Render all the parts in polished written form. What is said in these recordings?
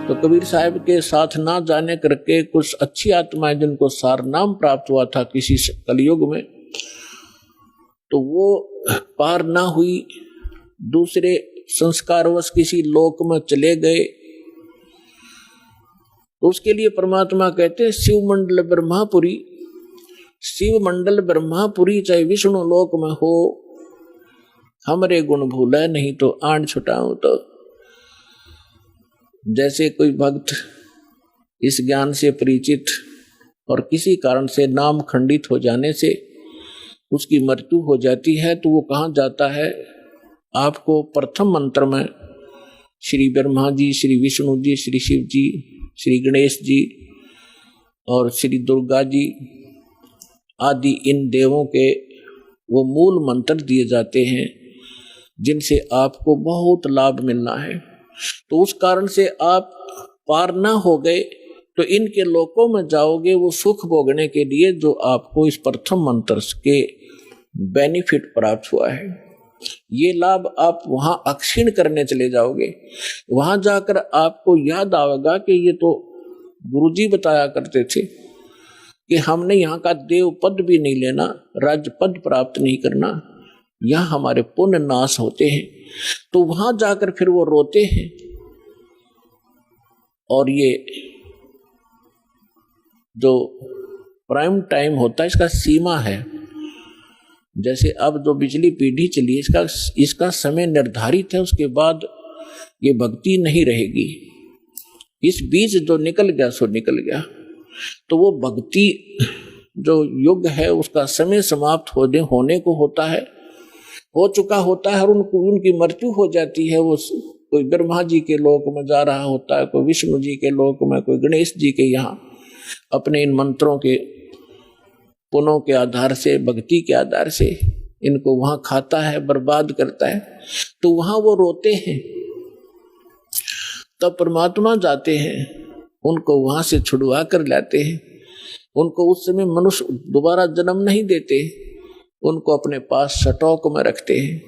तो कबीर साहब के साथ ना जाने करके कुछ अच्छी आत्माएं जिनको सार नाम प्राप्त हुआ था किसी कलयुग में, तो वो पार ना हुई, दूसरे संस्कारवश किसी लोक में चले गए। तो उसके लिए परमात्मा कहते हैं शिव मंडल ब्रह्मापुरी, शिव मंडल ब्रह्मापुरी चाहे विष्णु लोक में हो, हमरे गुण भूला नहीं तो आंड छुटाऊं। तो जैसे कोई भक्त इस ज्ञान से परिचित और किसी कारण से नाम खंडित हो जाने से उसकी मृत्यु हो जाती है, तो वो कहाँ जाता है? आपको प्रथम मंत्र में श्री ब्रह्मा जी, श्री विष्णु जी, श्री शिव जी, श्री गणेश जी और श्री दुर्गा जी आदि इन देवों के वो मूल मंत्र दिए जाते हैं जिनसे आपको बहुत लाभ मिलना है। तो उस कारण से आप पार ना हो गए तो इनके लोकों में जाओगे वो सुख भोगने के लिए जो आपको इस प्रथम मंत्र के बेनिफिट प्राप्त हुआ है। ये लाभ आप वहां अक्षीण करने चले जाओगे। वहां जाकर आपको याद आएगा कि ये तो गुरुजी बताया करते थे कि हमने यहाँ का देव पद भी नहीं लेना, राज्य पद प्राप्त नहीं करना, यहाँ हमारे पुण्य नाश होते हैं। तो वहां जाकर फिर वो रोते हैं। और ये जो प्राइम टाइम होता है इसका सीमा है। जैसे अब जो बिजली पीढ़ी चली इसका समय निर्धारित है, उसके बाद ये भक्ति नहीं रहेगी। इस बीच जो निकल गया सो निकल गया। तो वो भक्ति जो युग है उसका समय समाप्त होने को होता है, हो चुका होता है और उनकी मृत्यु हो जाती है। वो कोई ब्रह्मा जी के लोक में जा रहा होता है, कोई विष्णु जी के लोक में, कोई गणेश जी के यहाँ अपने इन मंत्रों के पुनों के आधार से, भक्ति के आधार से इनको वहां खाता है, बर्बाद करता है। तो वहां वो रोते हैं। तब परमात्मा जाते हैं, उनको वहां से छुड़वा कर लाते हैं। उनको उस समय मनुष्य दोबारा जन्म नहीं देते, उनको अपने पास स्टॉक में रखते हैं।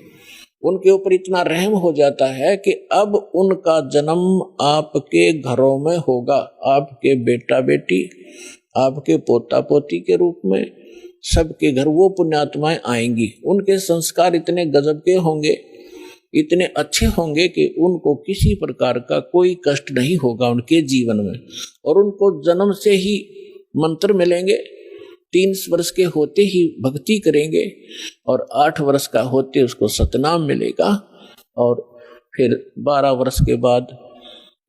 उनके ऊपर इतना रहम हो जाता है कि अब उनका जन्म आपके घरों में होगा, आपके बेटा बेटी, आपके पोता पोती के रूप में सबके घर वो पुण्यात्माएं आएंगी। उनके संस्कार इतने गजब के होंगे, इतने अच्छे होंगे कि उनको किसी प्रकार का कोई कष्ट नहीं होगा उनके जीवन में। और उनको जन्म से ही मंत्र मिलेंगे, 3 वर्ष के होते ही भक्ति करेंगे और 8 वर्ष का होते उसको सतनाम मिलेगा। और फिर 12 वर्ष के बाद,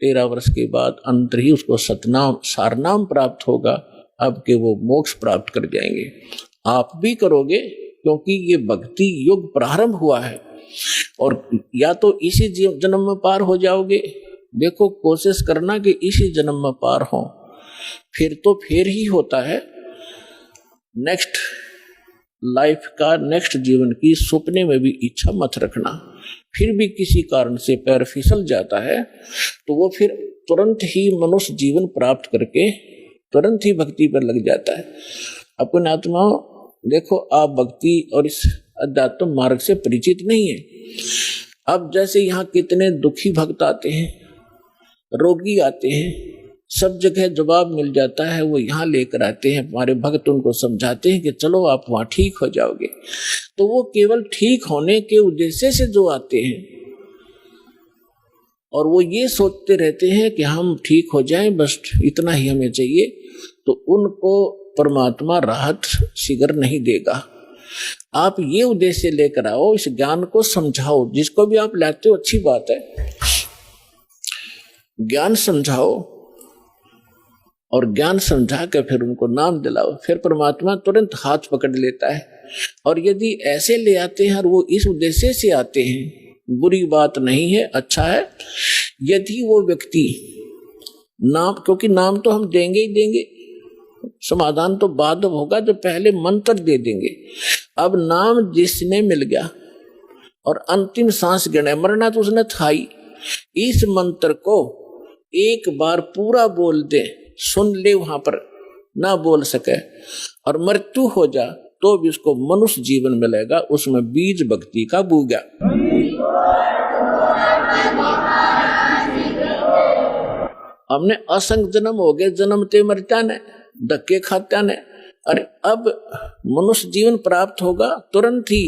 13 वर्ष के बाद अंतर ही उसको सतनाम सारनाम प्राप्त होगा। अब के वो मोक्ष प्राप्त कर जाएंगे। आप भी करोगे क्योंकि ये भक्ति युग प्रारंभ हुआ है। और या तो इसी जन्म में पार हो जाओगे, देखो कोशिश करना कि इसी जन्म में पार हो, फिर तो फिर ही होता है। नेक्स्ट लाइफ का, नेक्स्ट जीवन की सपने में भी इच्छा मत रखना। फिर भी किसी कारण से पैर फिसल जाता है तो वो फिर तुरंत ही मनुष्य जीवन प्राप्त करके तुरंत ही भक्ति पर लग जाता है। अपने आत्माओं देखो, आप भक्ति और इस अध्यात्म मार्ग से परिचित नहीं है। अब जैसे यहाँ कितने दुखी भक्त आते हैं, रोगी आते हैं, सब जगह जवाब मिल जाता है, वो यहाँ लेकर आते हैं। हमारे भक्त उनको समझाते हैं कि चलो आप वहाँ ठीक हो जाओगे। तो वो केवल ठीक होने के उद्देश्य से जो आते हैं और वो ये सोचते रहते हैं कि हम ठीक हो जाएं, बस इतना ही हमें चाहिए, तो उनको परमात्मा राहत शीघ्र नहीं देगा। आप ये उद्देश्य लेकर आओ, इस ज्ञान को समझाओ। जिसको भी आप लाते हो अच्छी बात है, ज्ञान समझाओ और ज्ञान समझा कर फिर उनको नाम दिलाओ। फिर परमात्मा तुरंत हाथ पकड़ लेता है। और यदि ऐसे ले आते हैं और वो इस उद्देश्य से आते हैं, बुरी बात नहीं है, अच्छा है। यदि वो व्यक्ति नाम, क्योंकि नाम तो हम देंगे ही देंगे, समाधान तो बाद होगा, जो पहले मंत्र दे देंगे। अब नाम जिसने मिल गया और अंतिम सांस गिने, मरना तो उसने था ही, इस मंत्र को एक बार पूरा बोल दे, सुन ले, वहां पर ना बोल सके और मृत्यु हो जा तो भी उसको मनुष्य जीवन मिलेगा। उसमें बीज भक्ति का बूगा। हमने असंग जन्म हो गए, जन्मते मरता ने, धक्के खाता ने। अरे अब मनुष्य जीवन प्राप्त होगा तुरंत ही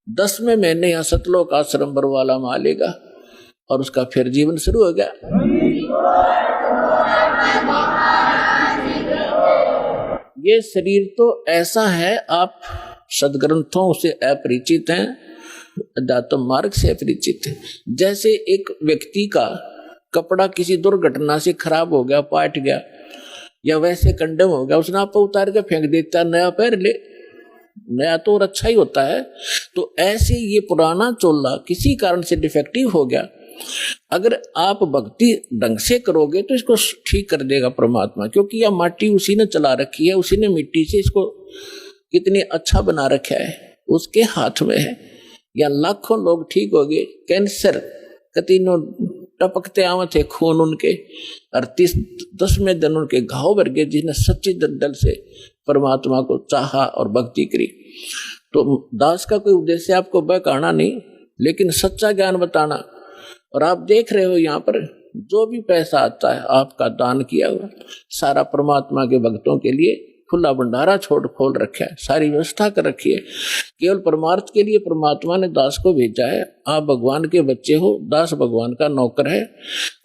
10वें महीने या सतलोक आश्रम बरवाला में आ लेगा और उसका फिर जीवन शुरू हो गया। ये शरीर तो ऐसा है, आप सदग्रंथों से अपरिचित हैं, अध्यात्म मार्ग से अपरिचित हैं। जैसे एक व्यक्ति का कपड़ा किसी दुर्घटना से खराब हो गया, पाट गया या वैसे कंडम हो गया, उसने आप उतार के फेंक देता, नया पहन ले, नया तो और अच्छा ही होता है। तो ऐसे ये पुराना चोला किसी कारण से डिफेक्टिव हो गया, अगर आप भक्ति ढंग से करोगे तो इसको ठीक कर देगा परमात्मा, क्योंकि यह माटी उसी ने चला रखी है, उसी ने मिट्टी से इसको कितनी अच्छा बना रखा है, उसके हाथ में है। या लाखों लोग ठीक हो गए, कैंसर कतीनों टपकते आवत है खून उनके, और 10वें दिन उनके घाव भर गए, जिसने सच्ची दिल से परमात्मा को चाहा और भक्ति करी। तो दास का कोई उद्देश्य आपको बहकाना नहीं, लेकिन सच्चा ज्ञान बताना। और आप देख रहे हो यहाँ पर जो भी पैसा आता है आपका दान किया हुआ सारा परमात्मा के भक्तों के लिए खुला भंडारा खोल रखा है, सारी व्यवस्था कर रखी है। केवल परमार्थ के लिए परमात्मा ने दास को भेजा है। आप भगवान के बच्चे हो, दास भगवान का नौकर है,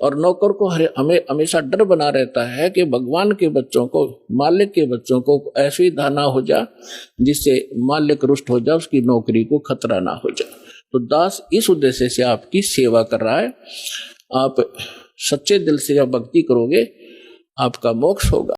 और नौकर को हमें हमेशा डर बना रहता है कि भगवान के बच्चों को, मालिक के बच्चों को ऐसी दाना हो जा जिससे मालिक रुष्ट हो जाए, उसकी नौकरी को खतरा ना हो जाए। तो दास इस उद्देश्य से आपकी सेवा कर रहा है। आप सच्चे दिल से जब भक्ति करोगे आपका मोक्ष होगा।